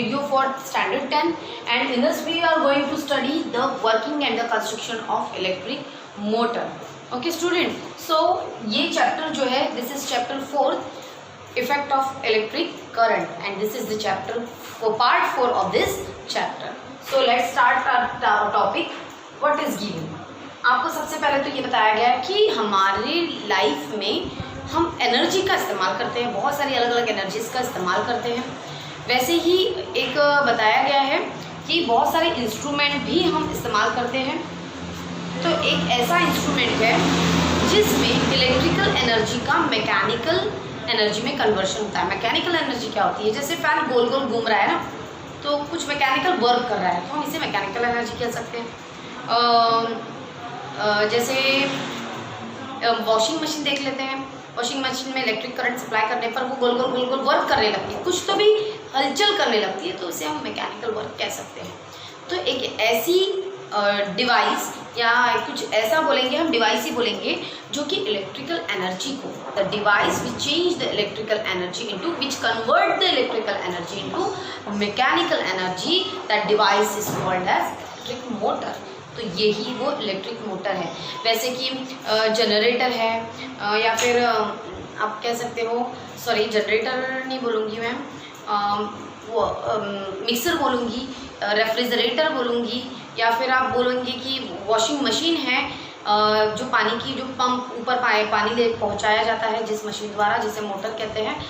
video for standard 10, and in this we are going to study the working and the construction of electric motor. Okay student, so ये chapter जो है this is chapter 4 effect of electric current, and this is the chapter for part 4 of this chapter. So let's start our topic. What is given? आपको सबसे पहले तो ये बताया गया है कि हमारी लाइफ में हम एनर्जी का इस्तेमाल करते हैं, बहुत सारी अलग अलग एनर्जीज का इस्तेमाल करते हैं. वैसे ही एक बताया गया है कि बहुत सारे इंस्ट्रूमेंट भी हम इस्तेमाल करते हैं. तो एक ऐसा इंस्ट्रूमेंट है जिसमें इलेक्ट्रिकल एनर्जी का मैकेनिकल एनर्जी में कन्वर्शन होता है. मैकेनिकल एनर्जी क्या होती है? जैसे फैन गोल गोल घूम रहा है ना, तो कुछ मैकेनिकल वर्क कर रहा है, तो हम इसे मैकेनिकल एनर्जी कह सकते हैं. जैसे वॉशिंग मशीन देख लेते हैं. वॉशिंग मशीन में इलेक्ट्रिक करंट सप्लाई करने पर वो गोल गोल वर्क करने लगती है, कुछ तो भी हलचल करने लगती है, तो उसे हम मैकेनिकल वर्क कह सकते हैं. तो एक ऐसी डिवाइस या कुछ ऐसा बोलेंगे, हम डिवाइस ही बोलेंगे, जो कि इलेक्ट्रिकल एनर्जी को, the device which change the electrical energy into, which convert the electrical energy into mechanical energy, that device is called as electric motor. तो यही वो इलेक्ट्रिक मोटर है. वैसे कि जनरेटर है, या फिर आप कह सकते हो, सॉरी जनरेटर नहीं बोलूँगी मैं, वो मिक्सर बोलूँगी, रेफ्रिजरेटर बोलूँगी, या फिर आप बोलेंगे कि वॉशिंग मशीन है, जो पानी की जो पंप ऊपर पानी ले पहुंचाया जाता है जिस मशीन द्वारा, जिसे मोटर कहते हैं,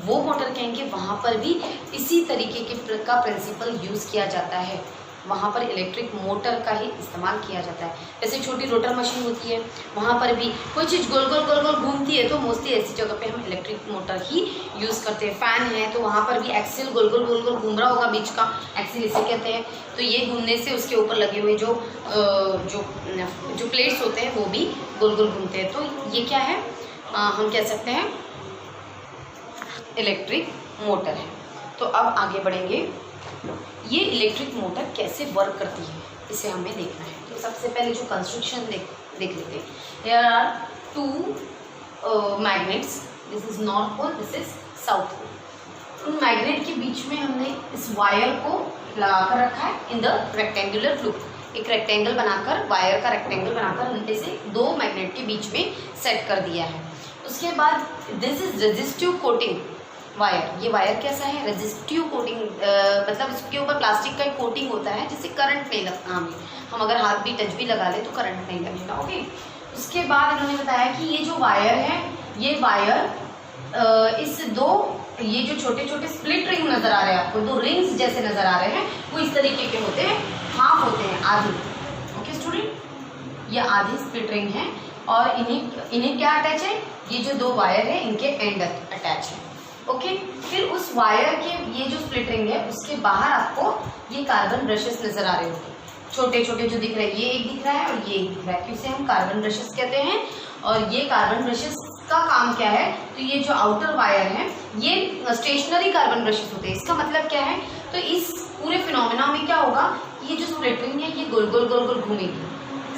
वो मोटर कहेंगे. वहाँ पर भी इसी तरीके का प्रिंसिपल यूज़ किया जाता है. वहाँ पर इलेक्ट्रिक मोटर का ही इस्तेमाल किया जाता है. जैसे छोटी रोटर मशीन होती है, वहाँ पर भी कोई चीज़ गोल गोल घूमती है, तो मोस्टली ऐसी जगह पे हम इलेक्ट्रिक मोटर ही यूज़ करते हैं. फ़ैन है तो वहाँ पर भी एक्सिल गोल गोल घूम रहा होगा, बीच का एक्सिल इसे कहते हैं. तो ये घूमने से उसके ऊपर लगे हुए जो प्लेट्स होते हैं वो भी गोल गोल घूमते हैं. तो ये क्या है, हम कह सकते हैं इलेक्ट्रिक मोटर है. तो अब आगे बढ़ेंगे. ये इलेक्ट्रिक मोटर कैसे वर्क करती है, इसे हमें देखना है. तो सबसे पहले जो कंस्ट्रक्शन देख लेते हैं. Here are two magnets, this is north pole, this is south pole. उन मैग्नेट के बीच में हमने इस वायर को लगाकर रखा है इन द रेक्टेंगुलर लूप. एक रेक्टेंगल बनाकर, वायर का रेक्टेंगल बनाकर हमने से दो मैग्नेट के बीच में सेट कर दिया है. उसके बाद this is resistive coating wire. ये वायर कैसा है? रेजिस्टिव कोटिंग, मतलब इसके ऊपर प्लास्टिक का एक कोटिंग होता है जिससे करंट नहीं लगता. हम अगर हाथ भी टच भी लगा ले तो करंट नहीं लगेगा. ओके. उसके बाद इन्होंने बताया कि ये जो वायर है, ये वायर इस दो, ये जो छोटे छोटे स्प्लिट रिंग नजर आ रहे हैं आपको, दो रिंग्स जैसे नजर आ रहे हैं, वो इस तरीके के होते हैं, हाफ होते हैं, आधी. ओके स्टूडेंट, ये आधी स्प्लिट रिंग है और इन्हें क्या अटैच है? ये जो दो वायर है इनके एंड अटैच है. ओके. फिर उस वायर के ये जो स्प्लिट रिंग है उसके बाहर आपको ये कार्बन ब्रशेस नजर आ रहे होंगे, छोटे छोटे जो दिख रहे हैं. ये एक दिख रहा है और ये एक दिख रहा है, इसे हम कार्बन ब्रशेस कहते हैं. और ये कार्बन ब्रशेस का काम क्या है? तो ये जो आउटर वायर है ये स्टेशनरी कार्बन ब्रशेस होते हैं. इसका मतलब क्या है? तो इस पूरे फिनोमेना में क्या होगा, ये जो स्प्लिट रिंग है ये गोल गोल घूमेगी.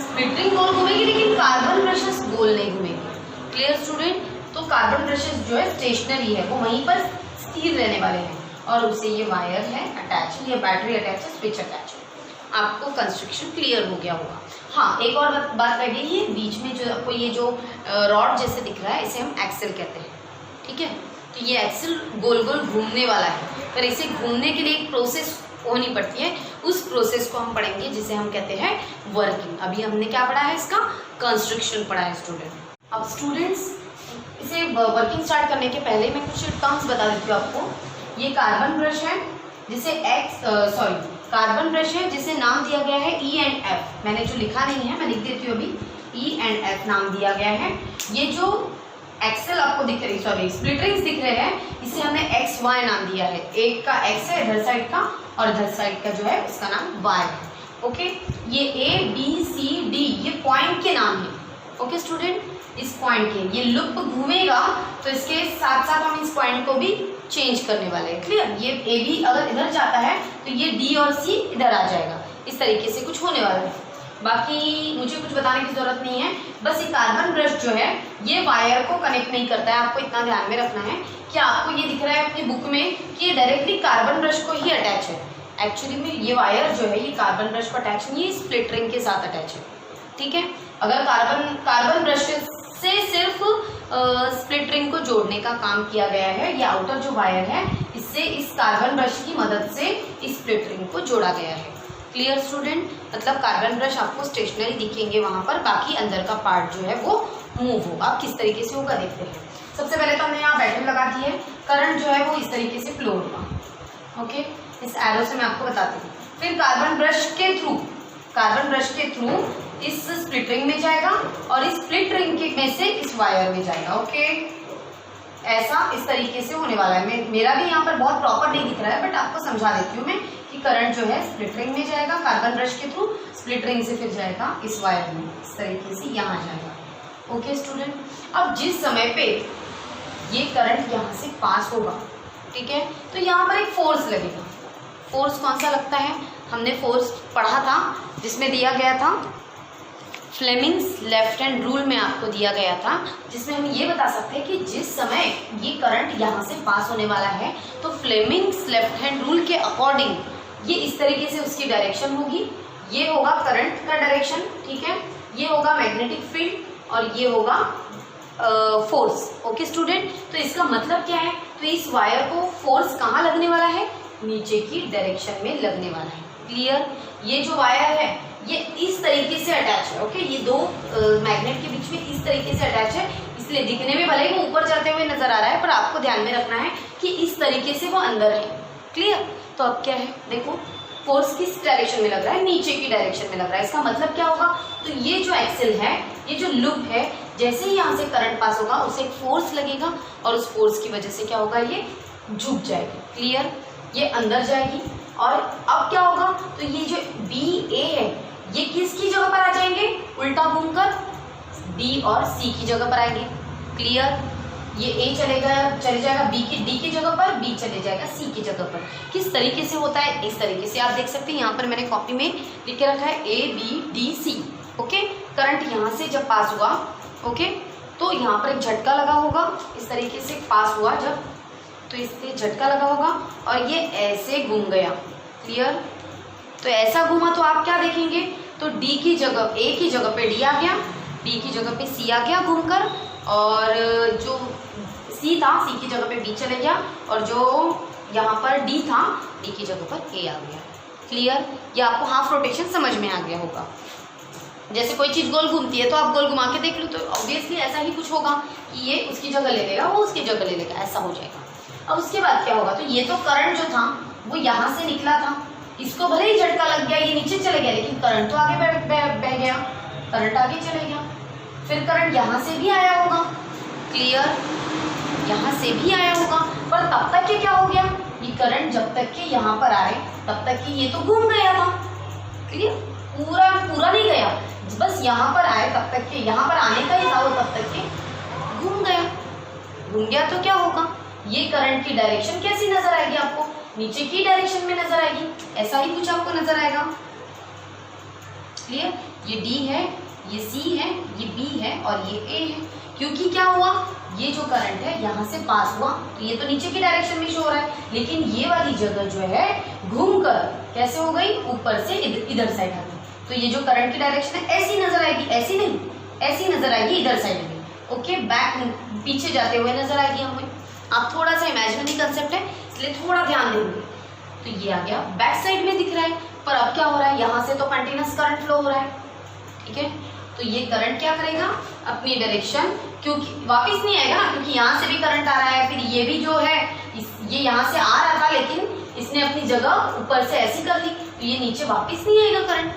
स्प्लिट रिंग गोल घूमेगी लेकिन कार्बन ब्रशेस गोल नहीं घूमेगी. Clear student? तो कार्बन ब्रशेस जो है स्टेशनरी है, वो वहीं पर स्थिर रहने वाले हैं, और उसे ये वायर है अटैच, ये बैटरी अटैच है, स्विच अटैच है. आपको कंस्ट्रक्शन क्लियर हो गया होगा. हाँ, एक और बात रह गई है, बीच में जो आपको ये जो रॉड जैसे दिख रहा है, इसे हम एक्सेल कहते हैं. ठीक है. तो ये एक्सेल गोल गोल घूमने वाला है, पर इसे घूमने के लिए एक प्रोसेस होनी पड़ती है. उस प्रोसेस को हम पढ़ेंगे जिसे हम कहते हैं वर्किंग. अभी हमने क्या पढ़ा है? इसका कंस्ट्रक्शन पढ़ा है स्टूडेंट. अब स्टूडेंट्स, इसे वर्किंग स्टार्ट करने के पहले मैं कुछ टर्म्स बता देती हूँ आपको. ये कार्बन ब्रश है जिसे कार्बन ब्रश है जिसे नाम दिया गया है ई एंड एफ. मैंने जो लिखा नहीं है मैं लिख देती हूँ अभी. ई एंड एफ नाम दिया गया है. ये जो एक्सेल आपको दिख रही, सॉरी स्प्लिट रिंग्स दिख रहे हैं, इसे हमने एक्स वाई नाम दिया है. एक का एक्स है इधर साइड का, और इधर साइड का जो है उसका नाम वाई है. ओके. ये ए बी सी डी ये पॉइंट के नाम है. ओके स्टूडेंट, इस पॉइंट के ये लूप घूमेगा तो इसके साथ साथ हम इस पॉइंट को भी चेंज करने वाले हैं. क्लियर? ये ए बी अगर इधर जाता है तो ये डी और सी इधर आ जाएगा. इस तरीके से कुछ होने वाला है. बाकी मुझे कुछ बताने की जरूरत नहीं है। बस ये कार्बन ब्रश जो है ये वायर को कनेक्ट नहीं करता है, आपको इतना ध्यान में रखना है। कि आपको ये दिख रहा है अपनी बुक में कि ये डायरेक्टली कार्बन ब्रश को ही अटैच है। एक्चुअली में ये वायर जो है ये कार्बन ब्रश को अटैच नहीं है, स्प्लिट रिंग के साथ अटैच है। ठीक है, अगर कार्बन ब्रश से सिर्फ स्प्लिट रिंग को जोड़ने का काम किया गया है, ये आउटर जो वायर है इससे इस कार्बन ब्रश की मदद से इस स्प्लिट रिंग को जोड़ा गया है। Clear student? मतलब कार्बन ब्रश आपको स्टेशनरी दिखेंगे वहां पर, बाकी अंदर का पार्ट जो है वो मूव होगा। किस तरीके से होगा देखते हैं। सबसे पहले तो हमने यहाँ बैटरी लगा दी है, करंट जो है वो इस तरीके से फ्लो होगा। ओके, इस एरो से मैं आपको बताती हूँ। फिर कार्बन ब्रश के थ्रू इस स्प्लिट रिंग में जाएगा और इस स्प्लिट रिंग के में से इस वायर में जाएगा। ओके, ऐसा इस तरीके से होने वाला है। मेरा भी यहाँ पर बहुत प्रॉपर नहीं दिख रहा है, बट आपको समझा देती हूँ मैं कि करंट जो है स्प्लिट रिंग में जाएगा कार्बन ब्रश के थ्रू, स्प्लिट रिंग से फिर जाएगा इस वायर में, इस तरीके से यहाँ जाएगा। ओके स्टूडेंट, अब जिस समय पे ये करंट यहाँ से पास होगा, ठीक है, तो यहाँ पर एक फोर्स लगेगा। फोर्स कौन सा लगता है? हमने फोर्स पढ़ा था जिसमें दिया गया था फ्लेमिंग्स लेफ्ट हैंड रूल में आपको दिया गया था, जिसमें हम ये बता सकते हैं कि जिस समय ये करंट यहाँ से पास होने वाला है तो फ्लेमिंग्स लेफ्ट हैंड रूल के अकॉर्डिंग ये इस तरीके से उसकी डायरेक्शन होगी। ये होगा करंट का डायरेक्शन, ठीक है, ये होगा मैग्नेटिक फील्ड और ये होगा फोर्स। ओके स्टूडेंट, तो इसका मतलब क्या है? तो इस वायर को फोर्स कहाँ लगने वाला है? नीचे की डायरेक्शन में लगने वाला है। क्लियर? ये जो वायर है ये इस तरीके से अटैच है। ओके, ये दो मैग्नेट के बीच में इस तरीके से अटैच है, इसलिए दिखने में भले ही वो ऊपर जाते हुए नजर आ रहा है, पर आपको ध्यान में रखना है कि इस तरीके से वो अंदर है। क्लियर? तो अब क्या है, देखो फोर्स किस डायरेक्शन में लग रहा है? नीचे की डायरेक्शन में लग रहा है। इसका मतलब क्या होगा? तो ये जो एक्सिल है, ये जो लूप है, जैसे ही यहाँ से करंट पास होगा उसे एक फोर्स लगेगा और उस फोर्स की वजह से क्या होगा? ये झुक जाएगी। क्लियर? ये अंदर जाएगी और अब क्या होगा? तो ये जो बी ए है ये किसकी जगह पर आ जाएंगे? उल्टा घूमकर डी और सी की जगह पर आएंगे। क्लियर? ये ए चले जाएगा डी की जगह पर, बी चले जाएगा सी की जगह पर। किस तरीके से होता है? इस तरीके से आप देख सकते हैं। यहाँ पर मैंने कॉपी में लिख के रखा है A B D C. Okay, current यहाँ से जब पास हुआ, ओके, तो यहाँ पर एक झटका लगा होगा, इस तरीके से पास हुआ जब, तो इससे झटका लगा होगा और ये ऐसे घूम गया। क्लियर? तो ऐसा घूमा तो आप क्या देखेंगे? तो डी की जगह, ए की जगह पे डी आ गया, डी की जगह पे सी आ गया घूमकर, और जो सी था सी की जगह पे बी चले गया, और जो यहाँ पर डी था डी की जगह पर ए आ गया। क्लियर? ये आपको हाफ रोटेशन समझ में आ गया होगा। जैसे कोई चीज़ गोल घूमती है तो आप गोल घुमा के देख लो, तो ऑब्वियसली ऐसा ही कुछ होगा कि ये उसकी जगह ले लेगा, वो उसकी जगह ले लेगा, ऐसा हो जाएगा। अब उसके बाद क्या होगा? तो ये तो करंट जो था वो यहाँ से निकला था, इसको भले ही झटका लग गया, ये नीचे चले गया, लेकिन करंट तो आगे बह गया, करंट आगे चले गया। फिर करंट यहाँ से भी आया होगा। क्लियर? यहाँ से भी आया होगा, पर तब तक के क्या हो गया? ये करंट जब तक के यहाँ पर आए तब तक कि ये तो घूम गया था। क्लियर? पूरा नहीं गया, बस यहाँ पर आए तब तक के, यहाँ पर आने का ही था वो, तब तक के घूम गया तो क्या होगा? ये करंट की डायरेक्शन कैसी नजर आएगी आपको? नीचे की डायरेक्शन में नजर आएगी, ऐसा ही कुछ आपको नजर आएगा। क्लियर? ये डी है, ये सी है, ये बी है और ये ए है। क्योंकि क्या हुआ? ये जो करंट है यहाँ से पास हुआ तो ये तो नीचे की डायरेक्शन में शो हो रहा है, लेकिन ये वाली जगह जो है घूमकर कैसे हो गई? ऊपर से इधर साइड आ गई। तो ये जो करंट की डायरेक्शन है ऐसी नजर आएगी, ऐसी नहीं, ऐसी नजर आएगी इधर साइड में। ओके, बैक पीछे जाते हुए नजर आएगी हमें। आप थोड़ा सा इमेजिनरी कंसेप्ट है इसलिए थोड़ा ध्यान देंगे। तो ये आ गया, बैक साइड में दिख रहा है, पर अब क्या हो रहा है? यहाँ से तो कंटिन्यूअस करंट फ्लो हो रहा है, ठीक है, तो ये करंट क्या करेगा? अपनी डायरेक्शन, क्योंकि वापस नहीं आएगा ना, क्योंकि यहाँ से भी करंट आ रहा है, फिर ये भी जो है ये यहाँ से आ रहा था, लेकिन इसने अपनी जगह ऊपर से ऐसी कर ली, तो ये नीचे वापस नहीं आएगा करंट।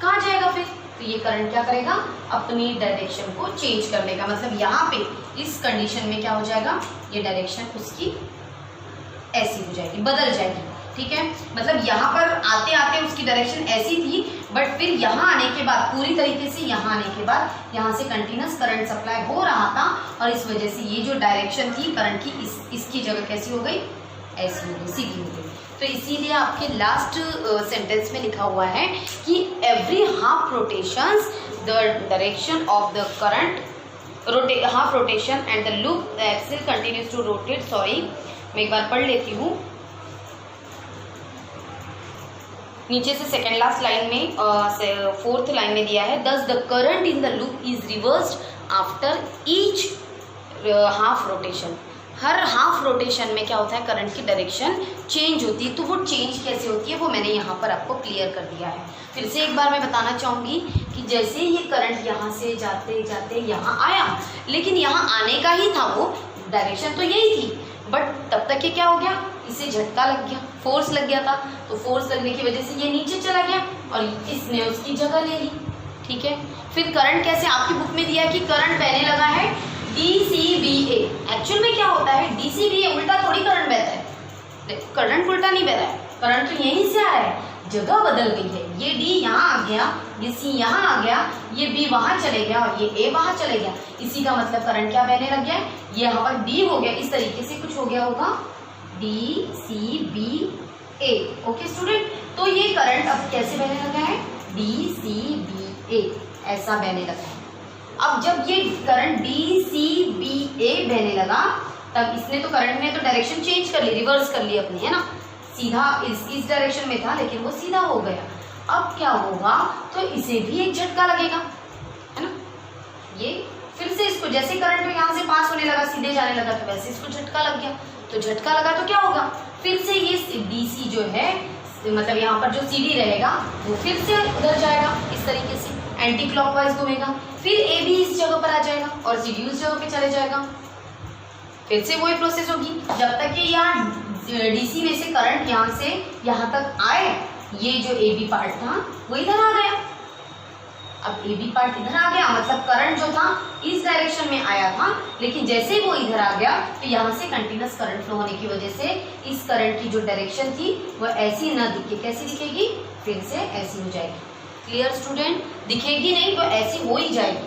कहाँ जाएगा फिर? तो ये करंट क्या करेगा? अपनी डायरेक्शन को चेंज कर लेगा। मतलब यहाँ पे इस कंडीशन में क्या हो जाएगा? ये डायरेक्शन उसकी ऐसी हो जाएगी, बदल जाएगी। ठीक है, मतलब यहाँ पर आते आते उसकी डायरेक्शन ऐसी थी, बट फिर यहाँ आने के बाद पूरी तरीके से यहाँ आने के बाद यहाँ से कंटिन्यूस करंट सप्लाई हो रहा था, और इस वजह से ये जो डायरेक्शन थी करंट की इसकी जगह कैसी हो गई? ऐसी हो गई, सीधी हो गई। तो इसीलिए आपके लास्ट सेंटेंस में लिखा हुआ है कि every half rotations the direction of the current half rotation and the loop the axle continues to rotate. Sorry, मैं एक बार पढ़ लेती हूँ। नीचे से सेकेंड लास्ट लाइन में फोर्थ लाइन में दिया है, thus the current in the loop is reversed after each half rotation. हर हाफ रोटेशन में क्या होता है, करंट की डायरेक्शन चेंज होती है। तो वो चेंज कैसे होती है वो मैंने यहाँ पर आपको क्लियर कर दिया है। फिर से एक बार मैं बताना चाहूँगी कि जैसे ये करंट यहाँ से जाते जाते यहाँ आया, लेकिन यहाँ आने का ही था, वो डायरेक्शन तो यही थी, बट तब तक ये क्या हो गया, इसे झटका लग गया, फोर्स लग गया था। तो फोर्स लगने की वजह से ये नीचे चला गया और इसने उसकी जगह ले ली। ठीक है, फिर करंट कैसे, आपकी बुक में दिया कि करंट बहने लगा है DCBA। एक्चुअल में क्या होता है, DCBA उल्टा थोड़ी करंट बहता है। देखो, करंट उल्टा नहीं बह रहा है, करंट तो यहीं से आ रहा है, जगह बदल गई है। ये D यहाँ आ गया, ये C यहाँ आ गया, ये B वहाँ चले गया और ये A वहाँ चले गया। इसी का मतलब करंट क्या बहने लग गया है, ये यहाँ पर D हो गया, इस तरीके से कुछ हो गया होगा, DCBA। ओके स्टूडेंट, तो ये करंट अब कैसे बहने लगा है, DCBA, ऐसा बहने लगा है। अब जब ये करंट DCBA बहने लगा, तब इसने तो करंट ने तो डायरेक्शन चेंज कर ली, रिवर्स कर ली अपनी, है ना। सीधा इस डायरेक्शन में था, लेकिन वो सीधा हो गया। अब क्या होगा, तो इसे भी एक झटका लगेगा, है ना। ये फिर से इसको, जैसे करंट यहाँ से पास होने लगा, सीधे जाने लगा, तो वैसे इसको झटका लग गया। तो झटका लगा तो क्या होगा, फिर से ये DC जो है, मतलब यहाँ पर जो CD रहेगा वो फिर से उधर जाएगा, इस तरीके से एंटी क्लॉकवाइज घूमेगा। फिर AB इस जगह पर आ जाएगा और CD उस जगह पे चले जाएगा। फिर से वही प्रोसेस होगी जब तक कि यहाँ DC में से करंट यहाँ से यहाँ तक आए। ये जो AB पार्ट था वो इधर आ गया। अब AB पार्ट इधर आ गया, मतलब करंट जो था इस डायरेक्शन में आया था, लेकिन जैसे वो इधर आ गया तो यहाँ से कंटिन्यूस करंट फ्लो होने की वजह से इस करंट की जो डायरेक्शन थी वो ऐसी ना दिखे, कैसी दिखेगी, फिर से ऐसी हो जाएगी। क्लियर स्टूडेंट, दिखेगी नहीं तो ऐसी हो ही जाएगी।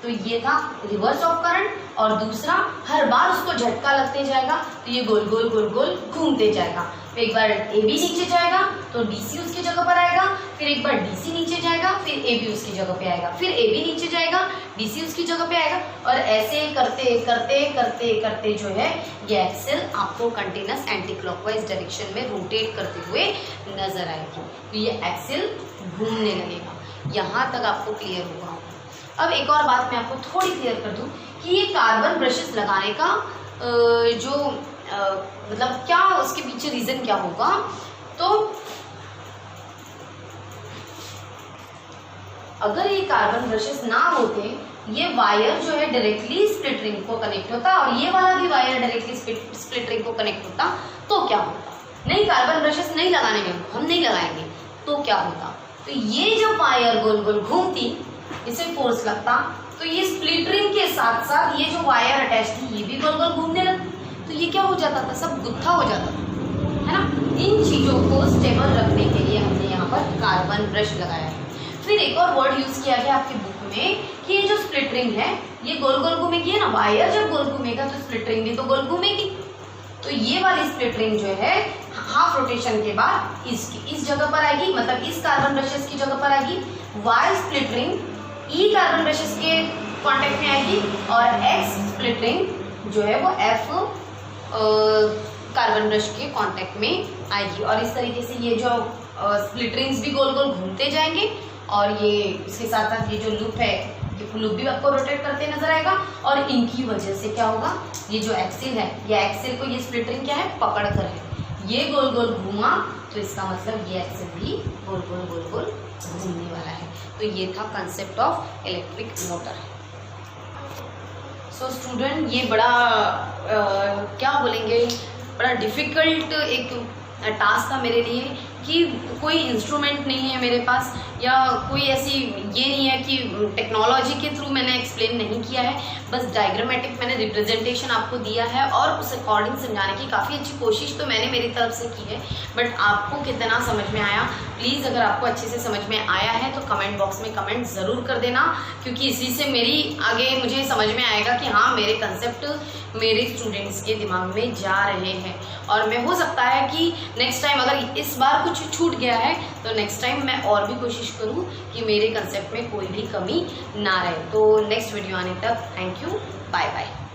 तो ये था रिवर्स ऑफ करंट, और दूसरा हर बार उसको झटका लगते जाएगा तो ये गोल गोल गोल गोल घूमते जाएगा। तो एक बार AB नीचे जाएगा तो DC उसकी जगह पर आएगा, फिर एक बार DC नीचे जाएगा, फिर AB उसकी जगह पे आएगा, फिर AB नीचे जाएगा, DC उसकी जगह पे आएगा, और ऐसे करते करते करते करते जो है ये एक्सेल आपको कंटिन्यूस एंटी क्लॉकवाइज डायरेक्शन में रोटेट करते हुए नजर आएगी। तो ये एक्सेल घूमने लगेगा। यहाँ तक आपको क्लियर होगा। अब एक और बात मैं आपको थोड़ी क्लियर कर दूं कि ये कार्बन ब्रशेस लगाने का मतलब क्या उसके पीछे रीजन क्या होगा। तो अगर ये कार्बन ब्रशेस ना होते, ये वायर जो है डायरेक्टली स्प्लिट रिंग को कनेक्ट होता और ये वाला भी वायर डायरेक्टली स्प्लिट रिंग को कनेक्ट होता, तो क्या होता। नहीं, कार्बन ब्रशेस नहीं लगाने में, हम नहीं लगाएंगे, तो क्या होता, तो ये जब वायर गोल गोल घूमती, इसे फोर्स लगता, तो ये स्प्लिट रिंग के साथ साथ ये जो वायर अटैच थी ये भी गोल गोल घूमने लगती, तो ये क्या हो जाता था, सब गुत्था हो जाता था, है ना। इन चीजों को स्टेबल रखने के लिए हमने यहाँ पर कार्बन ब्रश लगाया है। फिर एक और वर्ड यूज किया गया आपकी बुक में कि ये जो स्प्लिट रिंग है ये गोल गोल घूमेगी, है ना। वायर जब गोल घूमेगा तो स्प्लिट रिंग भी तो गोल घूमेगी। तो ये वाली स्प्लिट रिंग जो है हाफ रोटेशन के बाद इस जगह पर आएगी, मतलब इस कार्बन ब्रशेस की जगह पर आएगी। Y split ring E carbon brushes के कांटेक्ट में आएगी, और X स्प्लिट रिंग जो है वो F कार्बन ब्रश के कांटेक्ट में आएगी। और इस तरीके से ये जो स्प्लिट रिंग्स भी गोल गोल घूमते जाएंगे, और ये इसके साथ साथ ये जो लूप है, ये लूप भी आपको रोटेट करते नजर आएगा। और इनकी वजह से क्या होगा, ये जो एक्सिल है, ये एक्सिल को ये स्प्लिट रिंग क्या है, पकड़ कर है। ये गोल गोल घूमा तो इसका मतलब ये एक्सिल भी गोल गोल गोल गोल घूमने वाला है। तो ये था concept of electric motor. So student, ये बड़ा क्या बोलेंगे, बड़ा डिफिकल्ट एक टास्क था मेरे लिए कि कोई इंस्ट्रूमेंट नहीं है मेरे पास, या कोई ऐसी ये नहीं है कि टेक्नोलॉजी के थ्रू मैंने एक्सप्लेन नहीं किया है, बस डायग्रामेटिक मैंने रिप्रेजेंटेशन आपको दिया है और उस अकॉर्डिंग समझाने की काफ़ी अच्छी कोशिश तो मैंने मेरी तरफ से की है। बट आपको कितना समझ में आया, प्लीज़ अगर आपको अच्छे से समझ में आया है तो कमेंट बॉक्स में कमेंट ज़रूर कर देना, क्योंकि इसी से मेरी आगे मुझे समझ में आएगा कि हाँ मेरे कंसेप्ट मेरे स्टूडेंट्स के दिमाग में जा रहे हैं। और मैं हो सकता है कि नेक्स्ट टाइम अगर इस बार कुछ छूट गया है तो नेक्स्ट टाइम मैं और भी कोशिश करूं कि मेरे कंसेप्ट में कोई भी कमी ना रहे। तो नेक्स्ट वीडियो आने तक थैंक यू, बाय बाय।